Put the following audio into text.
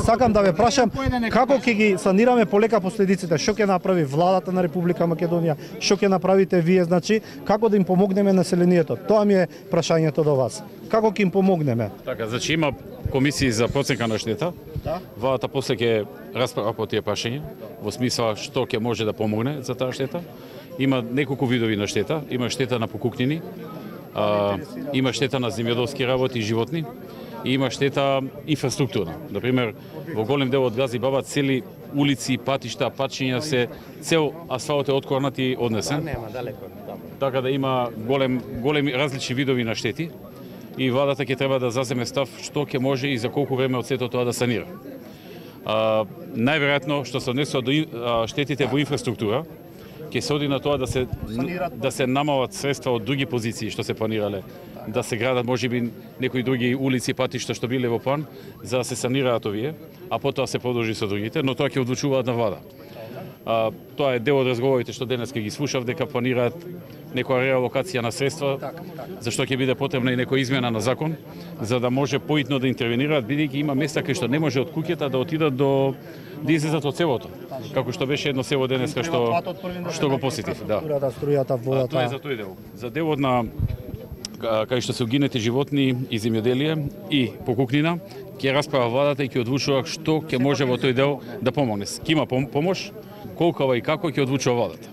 Сакам да ве прашам како ќе ги санираме полека последиците, што ќе направи владата на Република Македонија, што ќе направите вие, како да им помогнеме населението. Тоа ми е прашањето до вас. Како ќе им помогнеме? Така, има комисии за проценка на штета. Да. Владата после ќе расправа по тие прашања, во смисла што ќе може да помогне за таа штета. Има неколку видови на штета, има штета на покукнини, има штета на земјоделски работи и животни, и има штета инфраструктурна. Например, во голем дел од Гази Баба цели улици, патишта, патчиња цел асфалт е откорнат и однесен. Така да има големи различни видови на штети и владата ќе треба да заземе став што ќе може и за колку време од сето тоа да санира. Најверојатно што се однесува до штетите во инфраструктура, ќе се оди на тоа да се намалат средства од други позиции што се планирале, да се градат можеби некои други улици и патишта што биле во план за да се санираат овие, а потоа се продолжи со другите, но тоа ќе одлучуваат на влада. Тоа е дел од разговорите што денес ги слушав дека планираат некоја реалокација на средства, зашто ќе биде потребна и некоја измена на закон за да може поитно да интервенираат, бидејќи има места кај што не може од куќата да отидат да излезат од селото. Како што беше едно село денес што го посетив, да. Струјата, водата. Тоа е за тој дел. За делот на кај што се угинети животни и земјоделие и покукнина, ќе расправа владата и ќе одлучува што ќе може во тој дел да помогне. Ке има помош, колкава и како ќе одлучува владата.